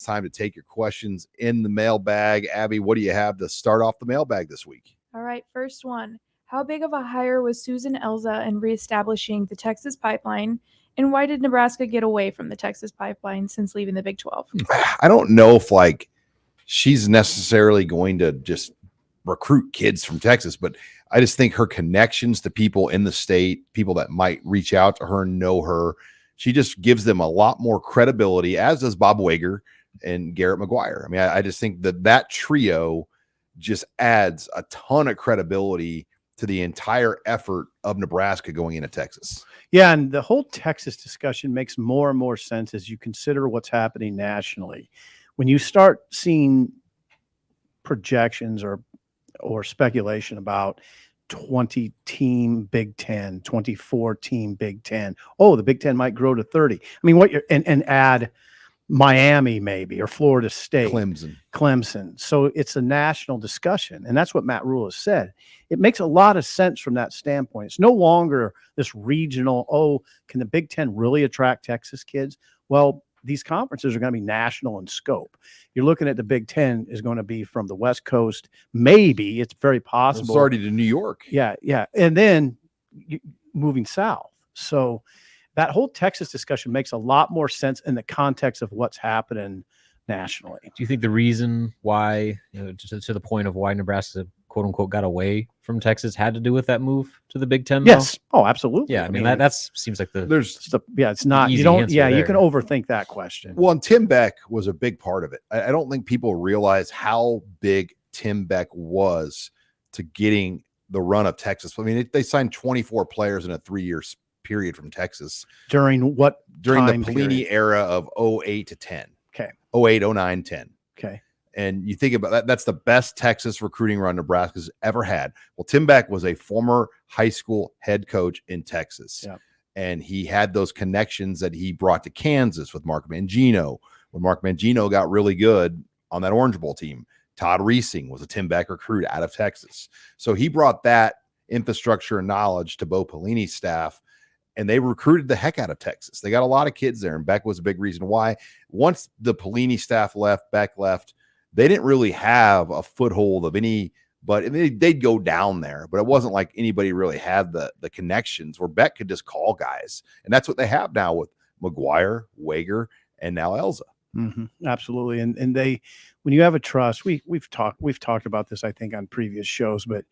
time to take your questions in the mailbag. Abby, what do you have to start off the mailbag this week? All right, first one. How big of a hire was Susan Elza in reestablishing the Texas pipeline? And why did Nebraska get away from the Texas pipeline since leaving the Big 12? I don't know if she's necessarily going to just recruit kids from Texas, but I just think her connections to people in the state, people that might reach out to her and know her, she just gives them a lot more credibility, as does Bob Wager and Garrett McGuire. I mean, I just think that trio just adds a ton of credibility to the entire effort of Nebraska going into Texas. Yeah, and the whole Texas discussion makes more and more sense as you consider what's happening nationally. When you start seeing projections or speculation about 20-team Big Ten, 24-team Big Ten. Oh, the Big Ten might grow to 30. I mean, and add Miami maybe, or Florida State, Clemson. So it's a national discussion, and that's what Matt Rhule has said. It makes a lot of sense from that standpoint. It's no longer this regional, can the Big Ten really attract Texas kids? Well, these conferences are going to be national in scope. You're looking at the Big Ten is going to be from the West Coast. Maybe it's very possible. It's already to New York. Yeah. And then moving south. So that whole Texas discussion makes a lot more sense in the context of what's happening nationally. Do you think the reason why, to the point of why Nebraska, quote unquote, got away from Texas had to do with that move to the Big Ten? Yes. Oh, absolutely. Yeah. I mean, that seems like it's not, you don't, you can overthink that question. Well, and Tim Beck was a big part of it. I don't think people realize how big Tim Beck was to getting the run of Texas. I mean, they signed 24 players in a 3-year period from Texas. During the Pelini era of 08 to 10. Okay. 08, 09, 10. Okay. And you think about that, that's the best Texas recruiting run Nebraska's ever had. Well, Tim Beck was a former high school head coach in Texas. Yeah. And he had those connections that he brought to Kansas with Mark Mangino. When Mark Mangino got really good on that Orange Bowl team, Todd Reesing was a Tim Beck recruit out of Texas. So he brought that infrastructure and knowledge to Bo Pelini's staff, and they recruited the heck out of Texas. They got a lot of kids there, and Beck was a big reason why. Once the Pelini staff left, Beck left, they didn't really have a foothold of any, but they'd go down there. But it wasn't like anybody really had the connections where Beck could just call guys. And that's what they have now with McGuire, Wager, and now Elza. Mm-hmm. Absolutely. And they, when you have a trust, we've talked about this, I think, on previous shows, but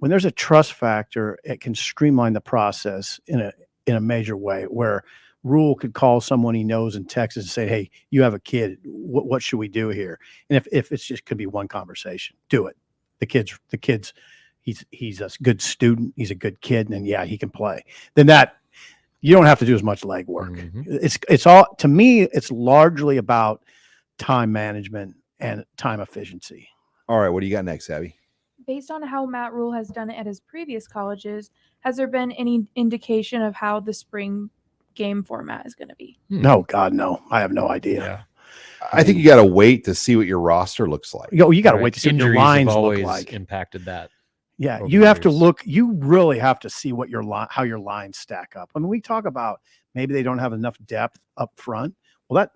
when there's a trust factor, it can streamline the process in a major way, where Rhule could call someone he knows in Texas and say, "Hey, you have a kid. What should we do here?" And if it's just could be one conversation, do it. The kids, he's a good student. He's a good kid, and yeah, he can play. Then that you don't have to do as much legwork. Mm-hmm. It's all, to me, it's largely about time management and time efficiency. All right, what do you got next, Abby? Based on how Matt Rhule has done it at his previous colleges, has there been any indication of how the spring game format is going to be? No, God, no. I have no idea. Yeah. I think you got to wait to see what your roster looks like. You got to wait to see what your lines look like. Impacted that. Yeah, you have to look. You really have to see what how your lines stack up. I mean, we talk about maybe they don't have enough depth up front. Well, that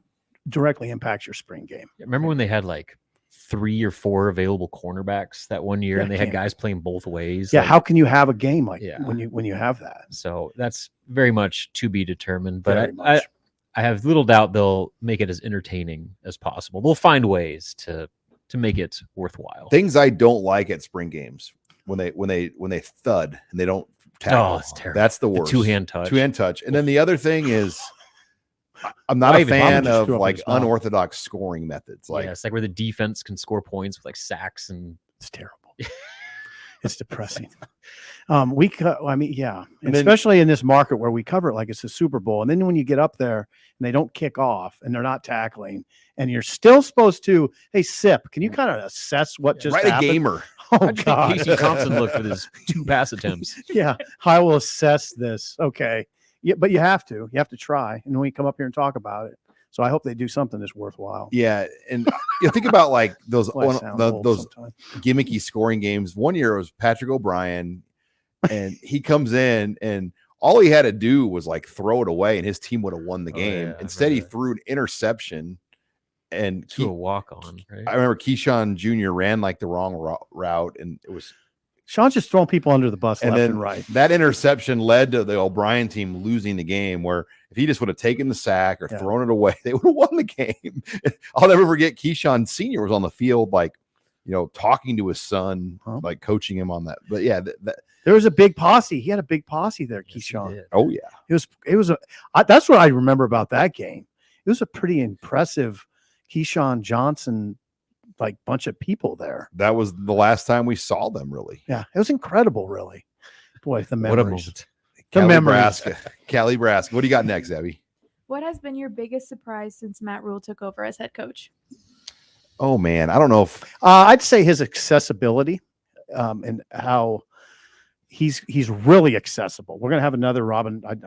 directly impacts your spring game. Remember when they had like 3 or 4 available cornerbacks that one year, and they had guys playing both ways? Yeah, like, how can you have a game like when you have that? So that's very much to be determined. But I have little doubt they'll make it as entertaining as possible. They'll find ways to make it worthwhile. Things I don't like at spring games when they thud and they don't tackle. Oh, it's terrible. That's the worst. Two-hand touch. And then the other thing is, I'm not a fan of like unorthodox scoring methods. Like, it's like where the defense can score points with like sacks, and it's terrible. It's depressing. Especially in this market where we cover it like it's a Super Bowl. And then when you get up there and they don't kick off and they're not tackling, and you're still supposed to, hey, Sip, can you kind of assess what just happened? A gamer. Oh, God. Casey Thompson looked with his 2 pass attempts. Yeah, I will assess this. Okay. Yeah, but you have to try. And when you come up here and talk about it. So I hope they do something that's worthwhile. Yeah, and you think about like those gimmicky scoring games. One year it was Patrick O'Brien, and he comes in, and all he had to do was like throw it away, and his team would have won the game. Yeah, Instead, he threw an interception, and To a walk-on, right? I remember Keyshawn Jr. ran like the wrong route, and it was. Sean's just throwing people under the bus And left then and right. that interception led to the O'Brien team losing the game, where if he just would have taken the sack or thrown it away, they would have won the game. I'll never forget Keyshawn Sr. was on the field, like, talking to his son, like coaching him on that. But yeah, there was a big posse. He had a big posse there, Keyshawn. Oh yeah. That's what I remember about that game. It was a pretty impressive Keyshawn Johnson, like, bunch of people there. That was the last time we saw them, really. Yeah, it was incredible, really. Boy, the memories. What a moment. Cali, Nebraska. What do you got next, Abby? What has been your biggest surprise since Matt Rhule took over as head coach? Oh man, I don't know if I'd say his accessibility, and how he's really accessible. We're gonna have another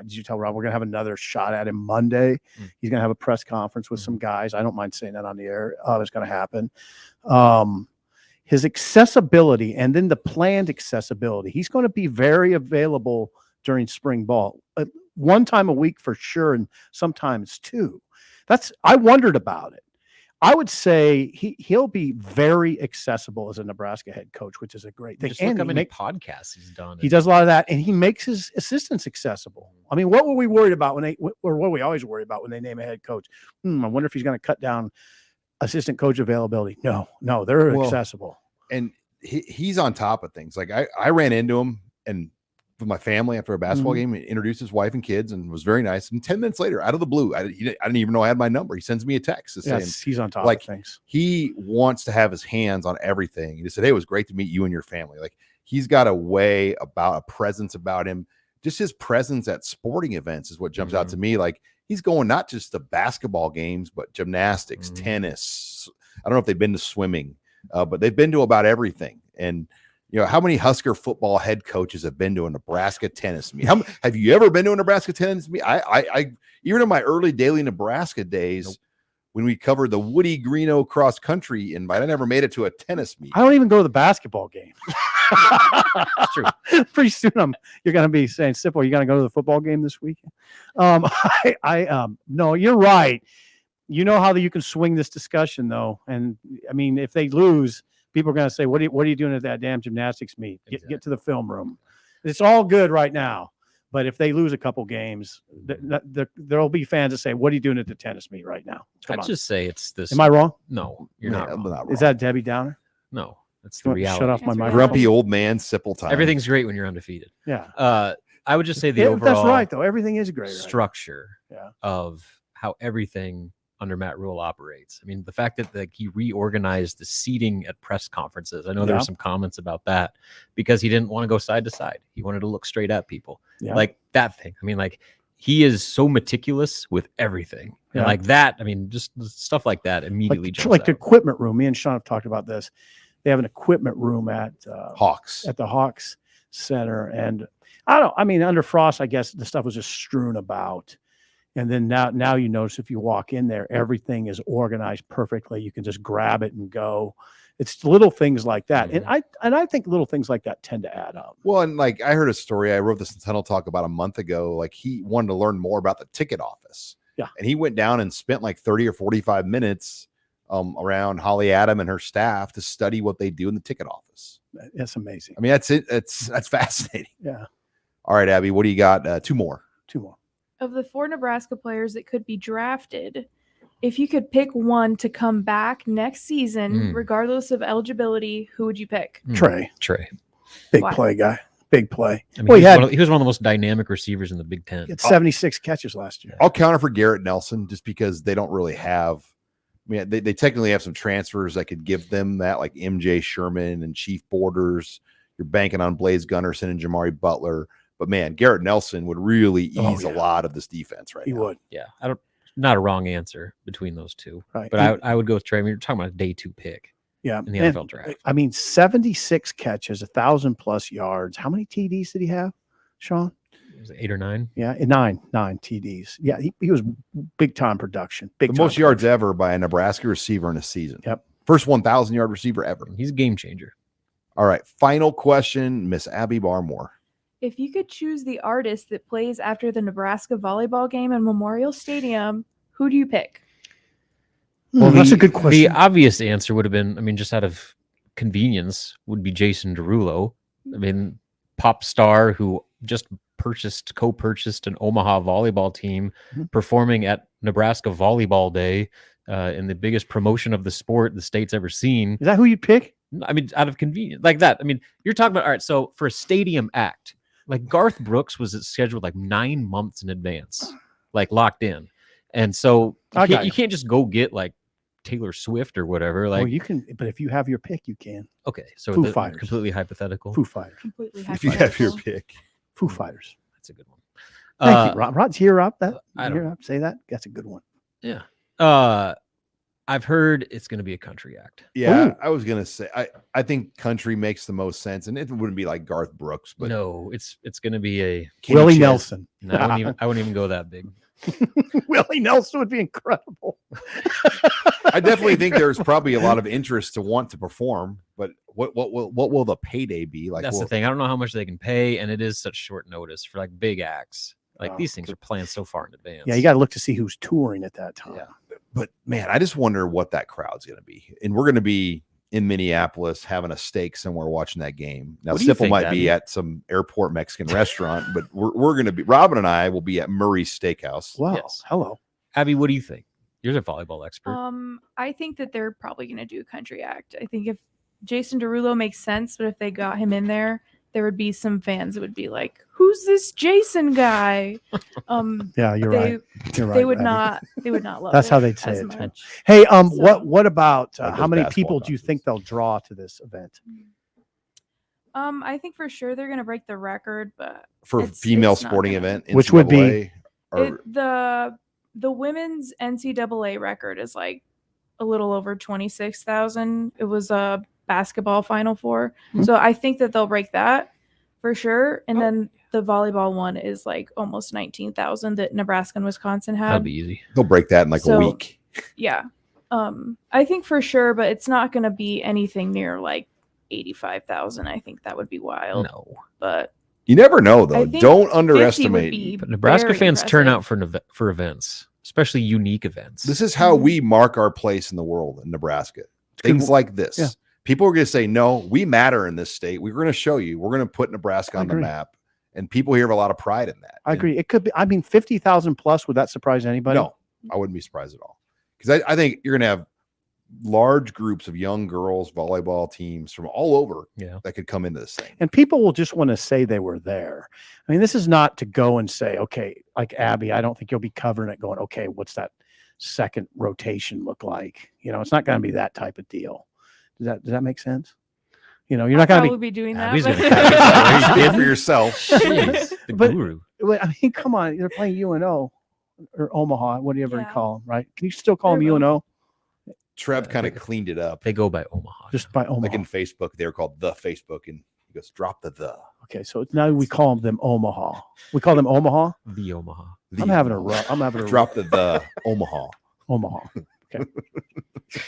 did you tell Rob we're gonna have another shot at him Monday? He's gonna have a press conference with some guys. I don't mind saying that on the air. It's gonna happen. His accessibility, and then the planned accessibility. He's going to be very available during spring ball, one time a week for sure, and sometimes two. I wondered about it. I would say he'll be very accessible as a Nebraska head coach, which is a great thing. Just look how many podcasts he's done. He does a lot of that, and he makes his assistants accessible. I mean, what were we worried about what we always worry about when they name a head coach? I wonder if he's going to cut down assistant coach availability. No, they're accessible. And he's on top of things. Like I ran into him and with my family after a basketball game, and introduced his wife and kids, and was very nice. And 10 minutes later, out of the blue, I didn't even know I had my number. He sends me a text saying he's on top of things. He wants to have his hands on everything. He just said, "Hey, it was great to meet you and your family." Like, he's got a presence about him. Just his presence at sporting events is what jumps out to me. Like, he's going not just to basketball games, but gymnastics, tennis. I don't know if they've been to swimming, but they've been to about everything. And how many Husker football head coaches have been to a Nebraska tennis meet? Have you ever been to a Nebraska tennis meet? I even in my early daily Nebraska days, when we covered the Woody Greeno cross country invite, I never made it to a tennis meet. I don't even go to the basketball game. That's true. Pretty soon you're going to be saying, Sippo, you going to go to the football game this weekend? No, you're right. You know how you can swing this discussion, though. And I mean, if they lose, people are going to say, what are you doing at that damn gymnastics meet? Get to the film room. It's all good right now. But if they lose a couple games, there'll be fans that say, what are you doing at the tennis meet right now? I'd just say it's this. Am I wrong? No, you're not wrong. Is that Debbie Downer? No, that's the reality. Shut off my mic. Grumpy old man, Sipple time. Everything's great when you're undefeated. Yeah. I would just say the overall. That's right, though. Everything is great. Structure of how everything under Matt Rhule operates. I mean, the fact that he reorganized the seating at press conferences. I know there were some comments about that because he didn't want to go side to side. He wanted to look straight at people. Like that thing. I mean, like, he is so meticulous with everything. And like that, I mean, just stuff like that immediately jumps like out. the equipment room. Me and Sean have talked about this. They have an equipment room at Hawks. At the Hawks Center. And I mean, under Frost, I guess the stuff was just strewn about. And then now you notice if you walk in there, everything is organized perfectly. You can just grab it and go. It's little things like that. And I think little things like that tend to add up. Well, and like, I heard a story. I wrote this in Tunnel Talk about a month ago. Like, he wanted to learn more about the ticket office. Yeah. And he went down and spent like 30 or 45 minutes around Holly Adam and her staff to study what they do in the ticket office. That's amazing. I mean, that's fascinating. Yeah. All right, Abby, what do you got? Two more. Of the 4 Nebraska players that could be drafted, if you could pick one to come back next season, regardless of eligibility, who would you pick? Trey. Big play guy. Big play. I mean, he was one of the most dynamic receivers in the Big Ten. He had 76 catches last year. I'll counter for Garrett Nelson just because they don't really have. I mean, they technically have some transfers that could give them that, like MJ Sherman and Chief Borders. You're banking on Blaze Gunnerson and Jamari Butler. But man, Garrett Nelson would really ease a lot of this defense right now. He would. Yeah. Not a wrong answer between those two. Right. But I would go with Trey. I mean, you're talking about a day 2 pick. Yeah. In the NFL draft. I mean, 76 catches, 1,000+ yards. How many TDs did he have, Sean? Was it 8 or 9? Yeah, nine TDs. Yeah, he was big time production. The most yards ever by a Nebraska receiver in a season. Yep. First 1,000-yard receiver ever. He's a game changer. All right. Final question, Miss Abby Barmore. If you could choose the artist that plays after the Nebraska volleyball game in Memorial Stadium, who do you pick? Well, that's a the- good question. The obvious answer would have been, I mean, just out of convenience, would be Jason Derulo. I mean, pop star who just co-purchased an Omaha volleyball team, Mhm. performing at Nebraska Volleyball Day in the biggest promotion of the sport the state's ever seen. Is that who you pick? I mean, out of convenience, like that. I mean, you're talking about, all right, so for a stadium act, like Garth Brooks was scheduled like 9 months in advance, like locked in. And so I got you can't just go get like Taylor Swift or whatever. Like, Well, you can, but if you have your pick, you can. okay, so Foo Fighters. completely hypothetical. Foo Fighters. Completely If you have your hypothetical. pick. Foo Fighters. That's a good one. Thank you, Rod. Rod's here up. That I don't here know. up. Say that. That's a good one. Yeah. I've heard it's going to be a country act. Yeah, Ooh. I was gonna say I think country makes the most sense, and it wouldn't be like Garth Brooks, but No, it's going to be a. Kenny Willie Chesney. Nelson. No, I wouldn't even go that big. Willie Nelson would be incredible. I definitely think there's probably a lot of interest to want to perform, but what will the payday be like? That's the thing. I don't know how much they can pay, and it is such short notice for like big acts. Like Oh, these things are planned so far in advance. Yeah, you got to look to see who's touring at that time. Yeah. But man, I just wonder what that crowd's going to be. And we're going to be in Minneapolis having a steak somewhere watching that game. Now, What do you Sipple think, might be Abby? at some airport Mexican restaurant, but we're going to be, Robin and I will be at Murray's Steakhouse. Wow. Yes. Hello. Abby, what do you think? You're a volleyball expert. I think that they're probably going to do a country act. I think if Jason Derulo makes sense, but if they got him in there would be some fans that would be like, "Who's this Jason guy?" Yeah, you're they right. You're right. they would Abby. not love. That's it how they'd say as it too. much. Hey, So- what about Like how those many basketball people do you think concerts. they'll draw to this event? I think for sure they're going to break the record, but For It's female not sporting gonna- event, Which would be- NCAA, or the women's NCAA record is like a little over 26,000. It was a basketball Final Four, Mhm. so I think that they'll break that for sure. And Oh. then the volleyball one is like almost 19,000 that Nebraska and Wisconsin That'll had. be easy. they'll break that in like a So- week. Yeah, I think for sure, but it's not going to be anything near like 85,000. I think that would be wild. No, But You never know, though. I think Don't 50 would underestimate. be but Nebraska very fans turn impressive. out for events, especially unique events. This is how we mark our place in the world in Nebraska. Things like this. Yeah. People are going to say, no, we matter in this state. We're going to show you. We're going to put Nebraska I on the agree. map. And people here have a lot of pride in that. I And agree. It could be. I mean, 50,000 plus. Would that surprise anybody? No, I wouldn't be surprised at all. Because I think you're going to have large groups of young girls volleyball teams from all over Yeah. that could come into this thing. And people will just want to say they were there. I mean, this is not to go and say, okay, like Abby, I don't think you'll be covering it going, okay, what's that second rotation look like? You know, it's not going to be that type of deal. Does that make sense? You know, you're not I'll going to probably be doing that. Abby's but- gonna cover it. Speak for yourself. Jeez, the But- guru. Well, I mean, come on, they're playing UNO or Omaha, whatever you Yeah. call them, right? Can you still call them They're both. UNO? Trev kind of cleaned it up. They go by Omaha. Just by Omaha. Like in Facebook, they're called the Facebook. And he goes, drop the. Okay, so now we call them Omaha. We call them Omaha. The Omaha. I'm having a rough. I'm having a Drop the Omaha. Omaha.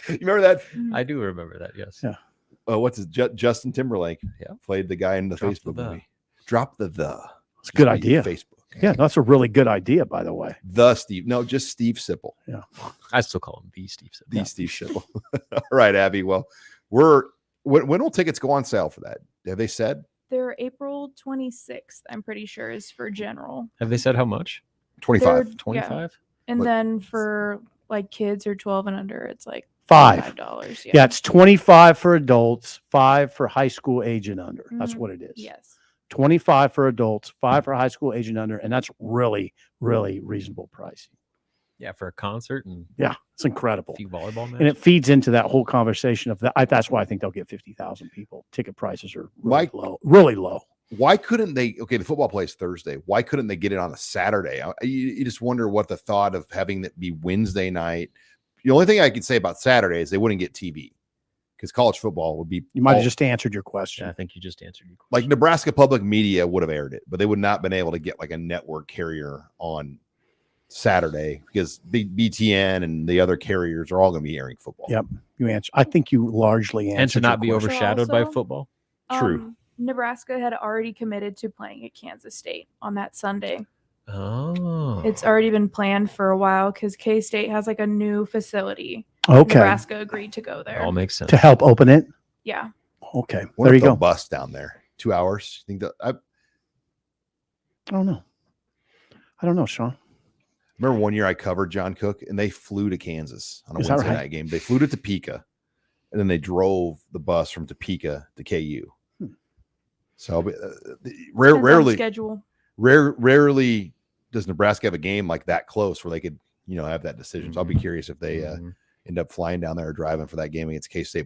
You remember that? I do remember that. Yes. Yeah. What's his Justin Timberlake? Yeah. Played the guy in the Drop the Facebook the. movie. Drop the. It's a good Just idea. Facebook. Yeah, that's a really good idea, by the way. The Steve. No, just Steve Sipple. I still call him the Steve. The Yeah. Steve Sipple. All right, Abby. Well, when will tickets go on sale for that? Have they said? They're April 26th, I'm pretty sure, is for general. Have they said how much? 25. They're- 25? And But- then for like kids or 12 and under, it's like $5. $5. Yeah, it's 25 for adults, 5 for high school age and under. That's Mhm. what it is. Yes. 25 for adults, 5 for high school age and under, and that's really, really reasonable pricing. Yeah, for a concert and Yeah, it's a incredible. few volleyball matches. And it feeds into that whole conversation of that. That's why I think they'll get 50,000 people. Ticket prices are really Mike- low, really low. Why couldn't they? Okay, the football plays Thursday. Why couldn't they get it on a Saturday? You just wonder what the thought of having it be Wednesday night. The only thing I could say about Saturday is they wouldn't get TV because college football would be. You might all- have just answered your question. Yeah, I think you just answered your question. like Nebraska Public Media would have aired it, but they would not been able to get like a network carrier on Saturday because BTN and the other carriers are all going to be airing football. Yep. You answer. I think you largely answered. and to not your be question. overshadowed by Also- football. True. Nebraska had already committed to playing at Kansas State on that Sunday. Oh. It's already been planned for a while because K-State has like a new facility. Okay. Nebraska agreed to go there. All makes sense. To help open it. Yeah. Okay. What There if you they'll go. bus down there? 2 hours? Think that I I don't know, Sean. remember one year I covered John Cook and they flew to Kansas on a Is that Wednesday right? night game. They flew to Topeka and then they drove the bus from Topeka to KU. So Depends on rarely schedule. rarely does Nebraska have a game like that close where they could, have that decision. So I'll be curious if they Mhm. end up flying down there or driving for that game against K-State.